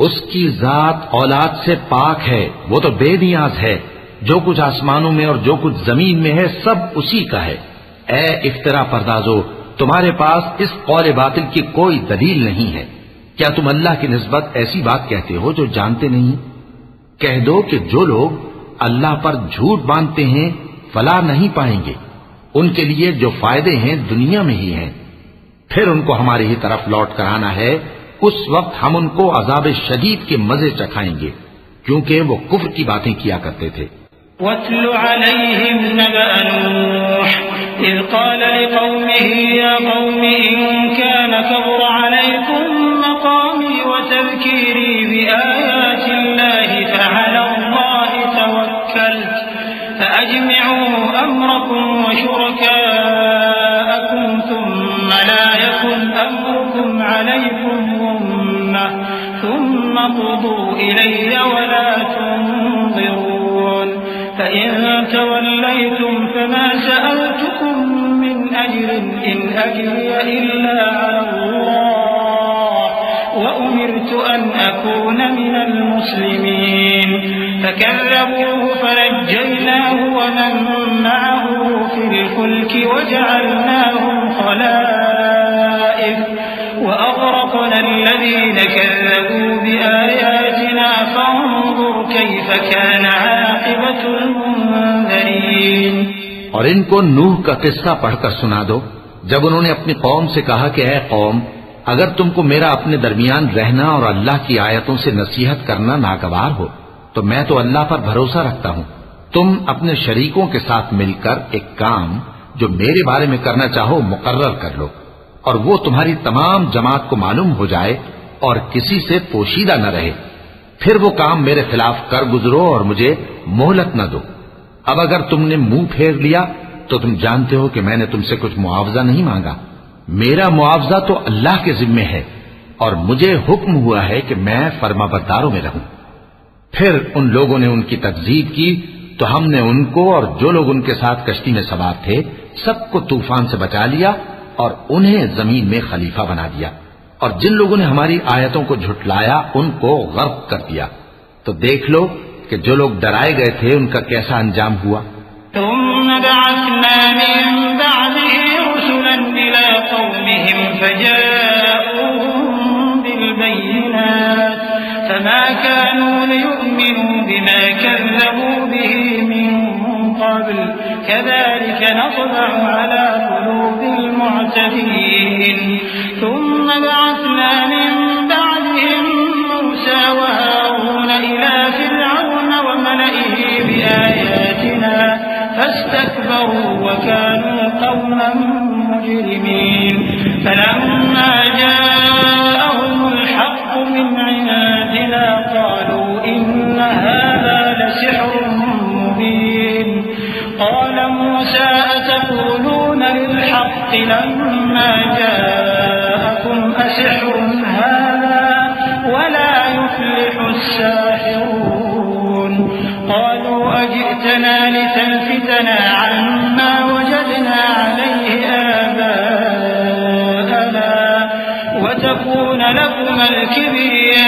उसकी जात औलाद से पाक है, वो तो बेनियाज है। जो कुछ आसमानों में और जो कुछ जमीन में है सब उसी का है। ए इफ्तरा परदाजो, तुम्हारे पास इस कौल बातिल की कोई दलील नहीं है। क्या तुम अल्लाह की निस्बत ऐसी बात कहते हो जो जानते नहीं? कह दो कि जो लोग अल्लाह पर झूठ बांधते हैं फलाह नहीं पाएंगे। उनके लिए जो फायदे हैं दुनिया में ही हैं। फिर उनको हमारी ही तरफ लौट कर आना है। उस वक्त हम उनको अजाब शदीद के मजे चखाएंगे, क्योंकि वो कुफ्र की बातें किया करते थे।
वत्लु अलैहिम नबअ नूह इज़ क़ाल लिक़ौमिही या क़ौमि इन कान कबुर अलैकुम मक़ामी व तज़कीरी बिआयातिल्लाहि फ़अलल्लाहि तवक्कलत फ़अजमिऊ अम्रकुम व शुरकाअकुम थुम्मा ला यकुन अम्रुकुम अलैकुम गुम्मह थुम्मा क़ुदू इलैया व ला तुनज़िरून फ़इन तवल्लैतुम फ़मा सअलतुकुम मिन अज्रिन इन अज्रिय इल्ला अलल्लाह व उमिरतु अन अकून मिनल मुस्लिमीन फ़कज़्ज़बूहु फ़नज्जयनाहु व मन मअहु फ़िल फ़ुल्कि वजअलनाहुम ख़लाइफ़ व अग़रक़ना الذين كذبوا بآياتنا فانظر كيف كان عاقبة المنذرين।
और इनको नूह का किस्सा पढ़कर सुना दो, जब उन्होंने अपनी कौम से कहा कि ऐ कौम, अगर तुमको मेरा अपने दरमियान रहना और अल्लाह की आयतों से नसीहत करना नागवार हो तो मैं तो अल्लाह पर भरोसा रखता हूँ। तुम अपने शरीकों के साथ मिलकर एक काम जो मेरे बारे में करना चाहो मुकर्रर कर लो, और वो तुम्हारी तमाम जमात को मालूम हो जाए और किसी से पोशीदा न रहे। फिर वो काम मेरे खिलाफ कर गुजरो और मुझे मोहलत न दो। अब अगर तुमने मुंह फेर लिया तो तुम जानते हो कि मैंने तुमसे कुछ मुआवजा नहीं मांगा। मेरा मुआवजा तो अल्लाह के जिम्मे है और मुझे हुक्म हुआ है कि मैं फरमाबरदारों में रहूं। फिर उन लोगों ने उनकी तकजीब की तो हमने उनको और जो लोग उनके साथ कश्ती में सवार थे सबको तूफान से बचा लिया और उन्हें जमीन में खलीफा बना दिया, और जिन लोगों ने हमारी आयतों को झुटलाया उनको गर्क कर दिया। तो देख लो कि जो लोग डराए गए थे उनका कैसा अंजाम हुआ।
थुम्मा बअस्ना मिन बअदिही रुसुलन इला कौमिहिम फजाऊहुम बिलबय्यिनात फमा कानू लियु'मिनू बिमा कज़्ज़बू बिही मिन क़ब्ल कज़ालिक नत्बअु अला क़ुलूबिल मु'तदीन। थुम्मा बअस्ना मिन बअदिहिम मूसा व हारून इला फ़िरऔन व मलइही बिआयातिना فاستكبروا وكانوا قوما مجرمين فلما جاءهم الحق من عندنا قالوا إن هذا لسحر مبين قال موسى أتقولون للحق لما جاءكم أسحر هذا ولا يفلح الساحرون قالوا أجئتنا لتلفتنا عما وجدنا عليه آباءنا وتكون لكما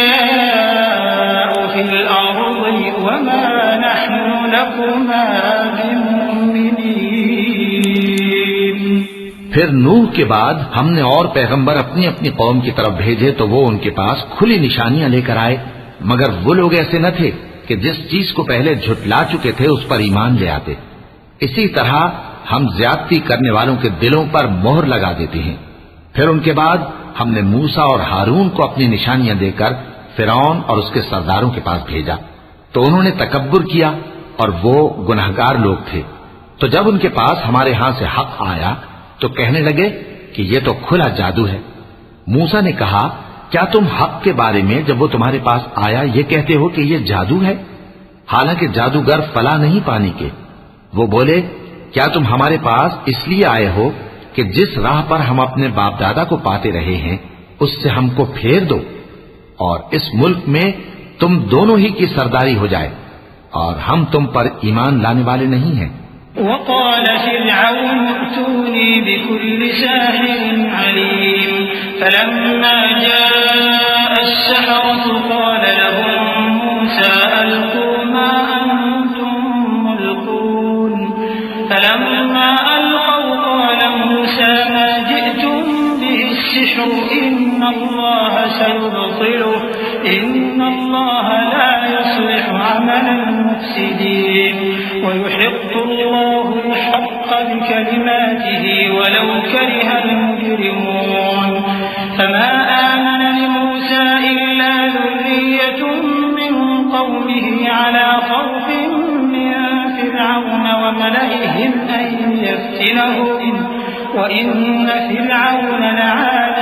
الكبرياء في الأرض وما نحن لكما بمؤمنين।
फिर नूह के बाद हमने और पैगंबर अपनी अपनी कौम की तरफ भेजे तो वो उनके पास खुली निशानियां लेकर आए, मगर वो लोग ऐसे न थे कि जिस चीज को पहले झुटला चुके थे उस पर ईमान ले आते। इसी तरह हम ज्यादती करने वालों के दिलों पर मोहर लगा देते हैं। फिर उनके बाद हमने मूसा और हारून को अपनी निशानियां देकर फिरौन और उसके सरदारों के पास भेजा, तो उन्होंने तकब्बुर किया और वो गुनहगार लोग थे। तो जब उनके पास हमारे यहां से हक आया तो कहने लगे कि ये तो खुला जादू है। मूसा ने कहा, क्या तुम हक के बारे में जब वो तुम्हारे पास आया ये कहते हो कि ये जादू है, हालांकि जादूगर फला नहीं पाने के। वो बोले, क्या तुम हमारे पास इसलिए आए हो कि जिस राह पर हम अपने बाप दादा को पाते रहे हैं उससे हमको फेर दो और इस मुल्क में तुम दोनों ही की सरदारी हो जाए, और हम तुम पर ईमान लाने वाले नहीं हैं।
वक़ाल फ़िरऔन अतूनी बिकुल्लि साहिरिन अलीम فلما جاء السحرة قال لهم موسى ألقوا ما أنتم ملقون فلما ألقوا قال موسى ما جئتم به السحر إن الله سيبطله إن الله لا يصلح عمل المفسدين ويحق الله الحق بكلماته ولو كره المجرمون فما آمن لموسى إلا ذرية من قومه على خوف من فرعون وملئهم أن يفتنهم وإن فرعون لعال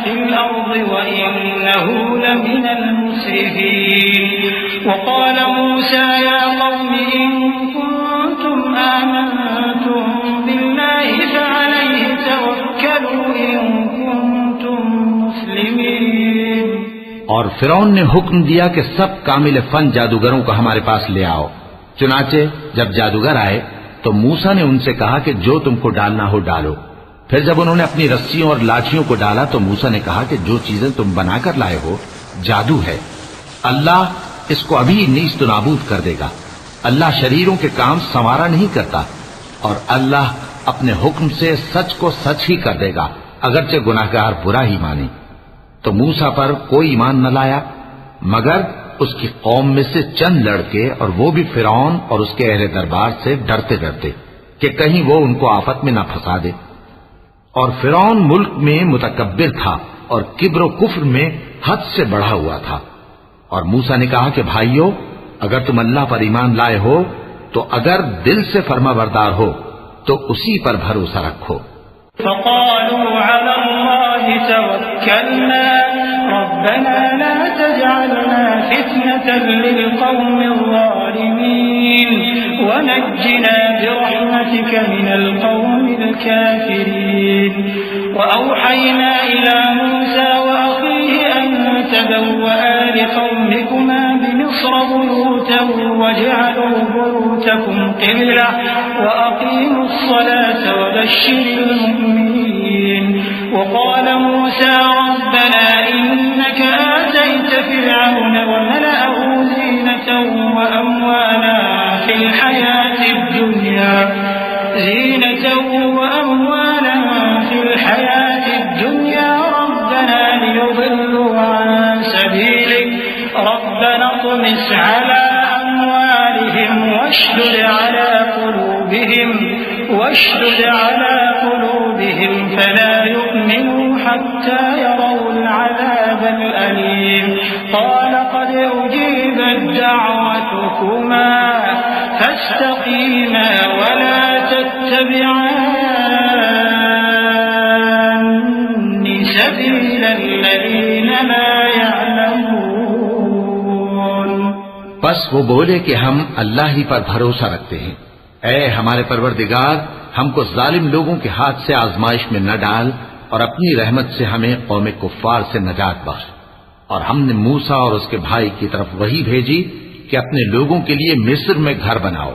في الأرض وإنه لمن المسرفين وقال موسى يا قوم إن كنتم آمنتم بالله فعليه توكلوا إن كنتم مسلمين।
और फिरौन ने हुक्म दिया कि सब कामिल फन जादूगरों को हमारे पास ले आओ। चुनाचे जब जादूगर आए तो मूसा ने उनसे कहा कि जो तुमको डालना हो डालो। फिर जब उन्होंने अपनी रस्सियों और लाठियों को डाला तो मूसा ने कहा कि जो चीजें तुम बनाकर लाए हो जादू है, अल्लाह इसको अभी नीस्त नाबूद कर देगा। अल्लाह शरीरों के काम संवारा नहीं करता और अल्लाह अपने हुक्म से सच को सच ही कर देगा, अगरचे गुनाहगार बुरा ही माने। तो मूसा पर कोई ईमान न लाया मगर उसकी कौम में से चंद लड़के, और वो भी फिरौन और उसके अहले दरबार से डरते डरते कि कहीं वो उनको आफत में न फंसा दे। और फिरौन मुल्क में मुतकब्बिर था और किब्र कुफ्र में हद से बढ़ा हुआ था। और मूसा ने कहा कि भाइयों, अगर तुम अल्लाह पर ईमान लाए हो तो अगर दिल से फर्माबरदार हो तो उसी पर भरोसा रखो।
فقالوا على الله توكلنا ربنا لا تجعلنا فتنة للقوم الظالمين ونجنا برحمتك من القوم الكافرين وأوحينا إلى موسى وأخيه أن تبوأ لقومكما بمصر بيوتا واجعلوا بيوتكم قبلة وأقيموا الصلاة وبشر المؤمنين وقال موسى ربنا إنك آتيت فرعون وملأه زينة وأموالا في الحياة الدنيا ربنا ليضلوا عن سبيلك ربنا اطمس على أموالهم واشدد على قلوبهم فلا يؤمنوا حتى يروا العذاب الأليم قال قد أجيبت دعوتكما فاستقيما ولا تتبعان سبيل الذين لا يعلمون।
बस वो बोले कि हम अल्लाह ही पर भरोसा रखते हैं। ऐ हमारे परवरदिगार, हमको जालिम लोगों के हाथ से आजमाइश में न डाल और अपनी रहमत से हमें कौम कुफ्फार से नजात बख्श। और हमने मूसा और उसके भाई की तरफ वही भेजी कि अपने लोगों के लिए मिस्र में घर बनाओ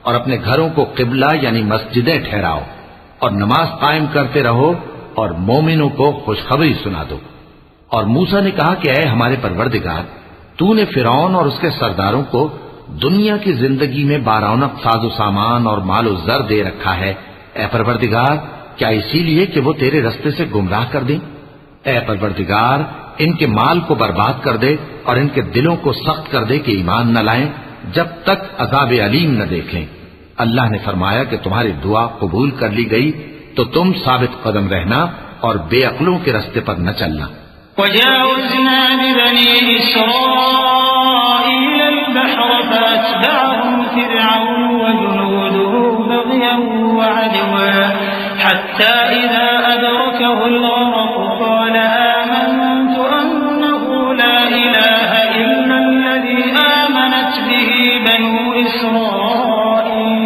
और अपने घरों को किबला यानी मस्जिदें ठहराओ और नमाज कायम करते रहो और मोमिनों को खुशखबरी सुना दो। और मूसा ने कहा कि ऐ हमारे परवरदिगार, तूने फिरौन और उसके सरदारों को दुनिया की जिंदगी में बारौनक साजो सामान और मालो जर दे रखा है। ऐ परवरदिगार, क्या इसीलिए कि वो तेरे रस्ते से गुमराह कर दें? ऐ परवरदिगार, इनके माल को बर्बाद कर दे और इनके दिलों को सख्त कर दे कि ईमान न लाएं जब तक अज़ाब अलीम न देख लें। अल्लाह ने फरमाया कि तुम्हारी दुआ कबूल कर ली गई, तो तुम साबित कदम रहना और बेअक्लों के रास्ते पर न चलना।
वजावज़ना बिबनी इस्राईल अल-बहर फअत्बअहुम फिरऔन वजुनूदुहु बग़यन वअदवा हत्ता इज़ा अदरकहु अल-गरक़ क़ाल आमनतु अन्नहु ला इलाहा इल्ला अल्लज़ी आमनत बिही बनु इस्राईल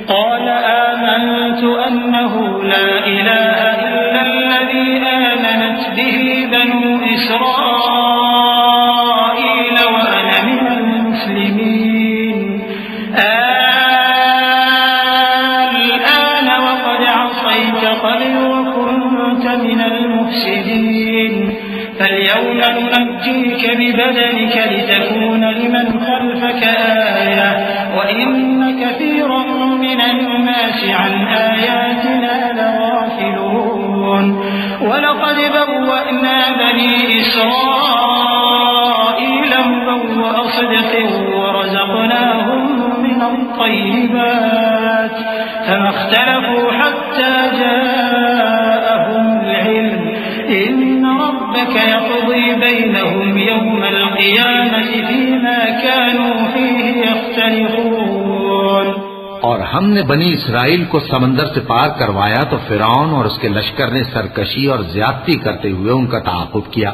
قال آمنت أنه لا إله إلا الذي آمنت به بنو إسرائيل وأنا من المسلمين الآن وقد عصيت قبل وكنت كنت من المفسدين فاليوم ننجيك ببدنك لتكون لمن خلفك آية وإن كثيرا من الناس عن آياتنا لغافلون ولقد بوأنا بني إسرائيل مبوأ صدق ورزقناهم من الطيبات فما اختلفوا حتى جاءهم العلم إن ربك يقضي بينهم يوم القيامة فيما كانوا فيه يختلفون।
और हमने बनी इसराइल को समंदर से पार करवाया तो फिरौन और उसके लश्कर ने सरकशी और ज्यादती करते हुए उनका ताक़ुब किया,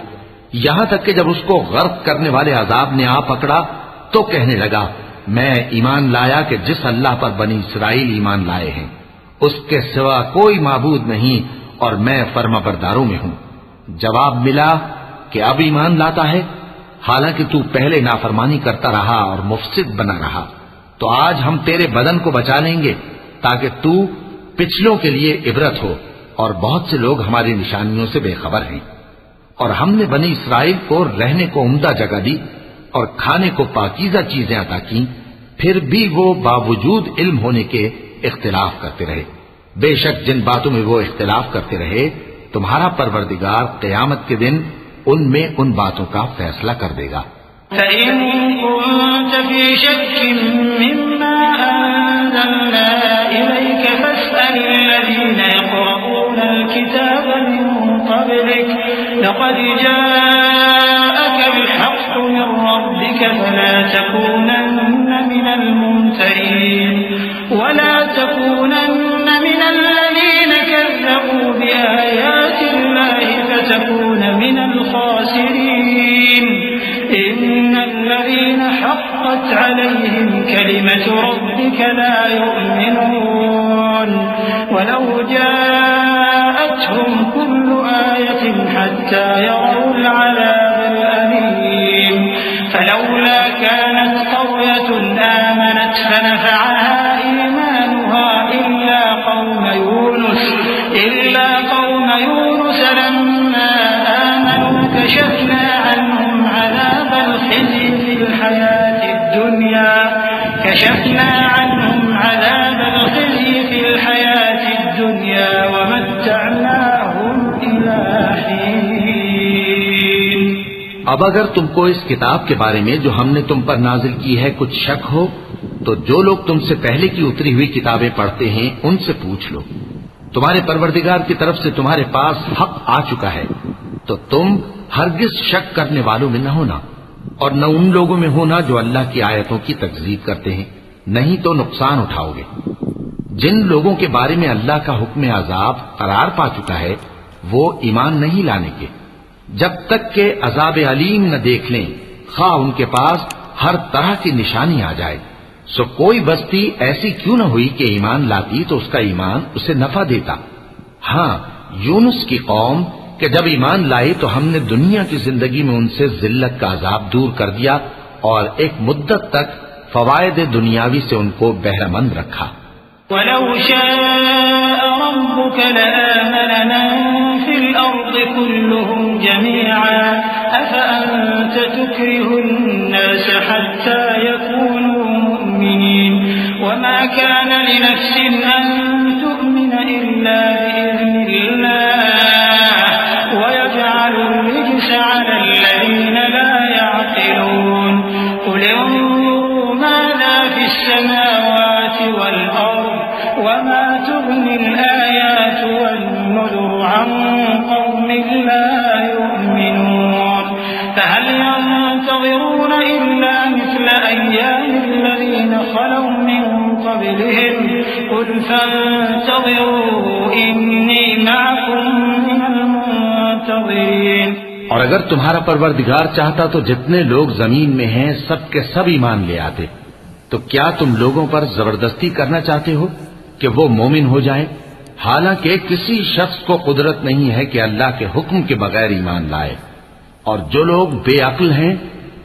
यहां तक कि जब उसको गर्क करने वाले अजाब ने आ पकड़ा तो कहने लगा, मैं ईमान लाया कि जिस अल्लाह पर बनी इसराइल ईमान लाए हैं उसके सिवा कोई माबूद नहीं और मैं फर्माबरदारों में हूं। जवाब मिला कि अब ईमान लाता है, हालांकि तू पहले नाफरमानी करता रहा और मुफसिद बना रहा, तो आज हम तेरे बदन को बचा लेंगे ताकि तू पिछलों के लिए इबरत हो, और बहुत से लोग हमारी निशानियों से बेखबर हैं। और हमने बनी इसराइल को रहने को उम्दा जगह दी और खाने को पाकीज़ा चीजें अता की, फिर भी वो बावजूद इल्म होने के इख्तिलाफ करते रहे। बेशक जिन बातों में वो इख्तिलाफ करते रहे तुम्हारा परवरदिगार क़यामत के दिन उनमें उन बातों का फैसला कर देगा।
فإن كنت في شك مما أنزلنا إليك فاسأل الذين يقرؤون الكتاب من قبلك لقد جاءك الحق من ربك فلا تكونن من الممترين ولا تكونن من الذين كذبوا بآيات الله فتكون من الخاسرين إن الذين حقت عليهم كلمة ربك لا يؤمنون ولو جاءتهم كل آية حتى يروا العذاب الأليم فلولا كانت قرية آمنت فنفعها إيمانها إلا قوم يونس لما آمنوا كشفنا عنهم عذاب الخزي في الحياة الدنيا ومتعناهم إلى حين।
अब अगर तुमको इस किताब के बारे में जो हमने तुम पर नाजिल की है कुछ शक हो तो जो लोग तुमसे पहले की उतरी हुई किताबें पढ़ते हैं उनसे पूछ लो, तुम्हारे परवरदिगार की तरफ से तुम्हारे पास हक आ चुका है, तो तुम हरगिज शक करने वालों में न होना और न उन लोगों में होना जो अल्लाह की आयतों की तकज़ीब करते हैं, नहीं तो नुकसान उठाओगे। जिन लोगों के बारे में अल्लाह का हुक्म अजाब करार पा चुका है वो ईमान नहीं लाने के, जब तक के अजाब अलीम न देख लें, खा उनके पास हर तरह की निशानी आ जाए। सो कोई बस्ती ऐसी क्यों न हुई कि ईमान लाती तो उसका ईमान उसे नफा देता। हाँ, यूनुस की कौम कि जब ईमान लाई तो हमने दुनिया की जिंदगी में उनसे जिल्लत का अजाब दूर कर दिया और एक मुद्दत तक फवायद दुनियावी से उनको बहरामंद रखा।
वलौ शाअ रब्बुक लआमन मन फिल अर्द कुल्लुहुम जमीअन अफअंत तुक्रिहुन्नास हत्ता यकूनू मुमिनीन वमा कान लिनफ्सिन अन तु'मिन इल्ला बिइज़्निल्लाह वयजअलु الرجس على الذين لا يعقلون قل انظروا ماذا في السماوات والأرض وما تغني الآيات والنذر عن قوم لا يؤمنون فهل ينتظرون إلا مثل أيام الذين خلوا من قبلهم قل فانتظروا إني معكم من المنتظرين।
और अगर तुम्हारा परवरदिगार चाहता तो जितने लोग जमीन में हैं सब के सब ईमान ले आते, तो क्या तुम लोगों पर जबरदस्ती करना चाहते हो कि वो मोमिन हो जाएं? हालांकि किसी शख्स को कुदरत नहीं है कि अल्लाह के हुक्म के बगैर ईमान लाए, और जो लोग बेअक्ल हैं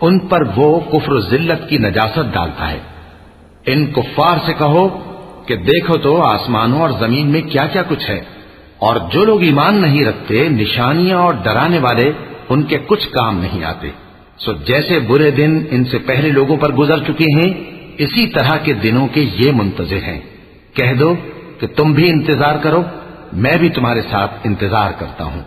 उन पर वो कुफ्र जिल्लत की नजासत डालता है। इन कुफ्फार से कहो कि देखो तो आसमानों और जमीन में क्या क्या कुछ है, और जो लोग ईमान नहीं रखते, निशानियां और डराने वाले उनके कुछ काम नहीं आते। सो जैसे बुरे दिन इनसे पहले लोगों पर गुजर चुके हैं, इसी तरह के दिनों के ये मुंतजिर हैं। कह दो कि तुम भी इंतजार करो, मैं भी तुम्हारे साथ इंतजार करता हूँ।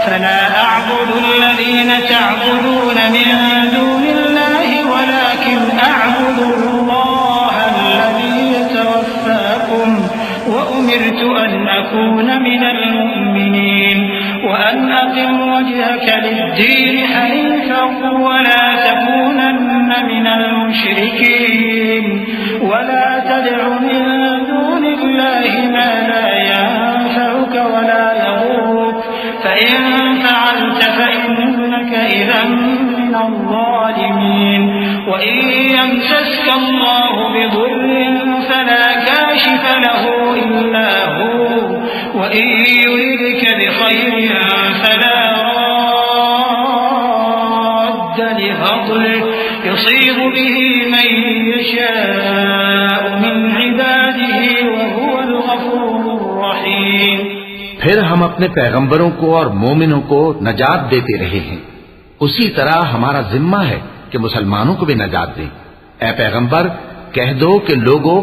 فلا أعبد الذين تعبدون من دون الله ولكن أعبد الله الذي يتوفاكم وأمرت أن أكون من المؤمنين وأن أقم وجهك للدين حنيفا ولا تكونن من المشركين ولا تدع من دون الله ما لا ينفعك ولا يضرك فإن فعلت فإنك إذا من الظالمين وإن يمسسك الله بضر فلا كاشف له إلا هو وإن يردك بخير فلا راد لفضله يصيب به من يشاء من عباده وهو الغفور الرحيم।
फिर हम अपने पैगंबरों को और मोमिनों को नजात देते रहे हैं, उसी तरह हमारा जिम्मा है कि मुसलमानों को भी नजात दें। ऐ पैगंबर, कह दो कि लोगों,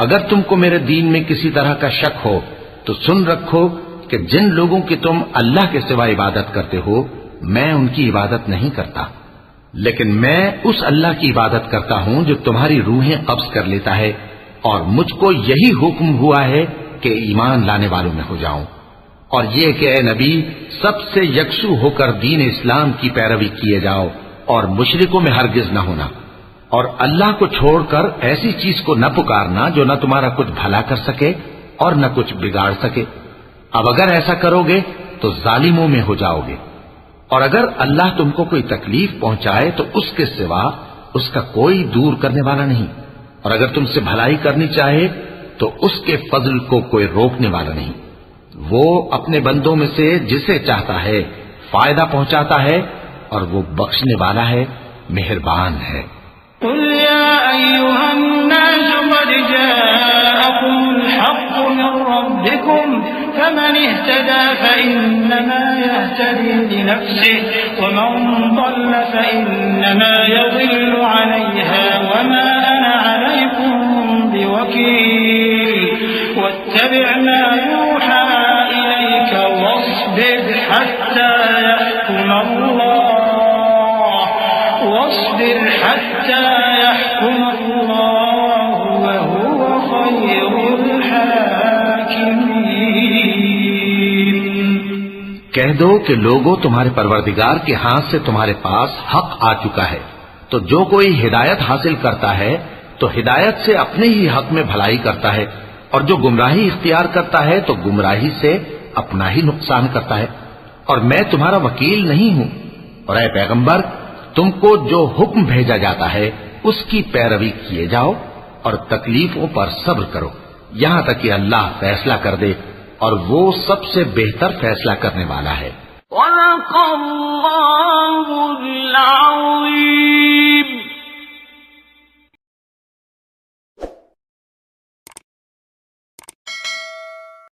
अगर तुमको मेरे दीन में किसी तरह का शक हो तो सुन रखो कि जिन लोगों की तुम अल्लाह के सिवा इबादत करते हो, मैं उनकी इबादत नहीं करता, लेकिन मैं उस अल्लाह की इबादत करता हूं जो तुम्हारी रूहें कब्ज कर लेता है, और मुझको यही हुक्म हुआ है कि ईमान लाने वालों में हो जाऊं। और ये कि ए नबी, सबसे यकसू होकर दीन इस्लाम की पैरवी किए जाओ और मुशरिकों में हरगिज न होना, और अल्लाह को छोड़कर ऐसी चीज को न पुकारना जो न तुम्हारा कुछ भला कर सके और न कुछ बिगाड़ सके। अब अगर ऐसा करोगे तो जालिमों में हो जाओगे, और अगर अल्लाह तुमको कोई तकलीफ पहुंचाए तो उसके सिवा उसका कोई दूर करने वाला नहीं, और अगर तुमसे भलाई करनी चाहे तो उसके फजल को कोई रोकने वाला नहीं। वो अपने बंदों में से जिसे चाहता है फायदा पहुंचाता है, और वो बख्शने वाला है, मेहरबान है।
कुल या अय्युहन्नास क़द जाअकुमुल हक़्क़ु मिन रब्बिकुम फमन इह्तदा फइन्नमा यह्तदी लिनफ्सिहि वमन ضل फइन्नमा यज़िल्लु अलैहा वमा अना अलैकुम बिवकील वत्तबि' मा यूहा इलैक वस्बिर हत्ता यहकुम अल्लाह वहुव खैरुल हाकिमीन।
कह दो कि लोगों, तुम्हारे परवरदिगार के हाथ से तुम्हारे पास हक आ चुका है, तो जो कोई हिदायत हासिल करता है तो हिदायत से अपने ही हक में भलाई करता है, और जो गुमराही इख्तियार करता है तो गुमराही से अपना ही नुकसान करता है, और मैं तुम्हारा वकील नहीं हूं। और ऐ पैगंबर, तुमको जो हुक्म भेजा जाता है उसकी पैरवी किए जाओ और तकलीफों पर सब्र करो, यहां तक कि अल्लाह फैसला कर दे, और वो सबसे बेहतर फैसला करने वाला है।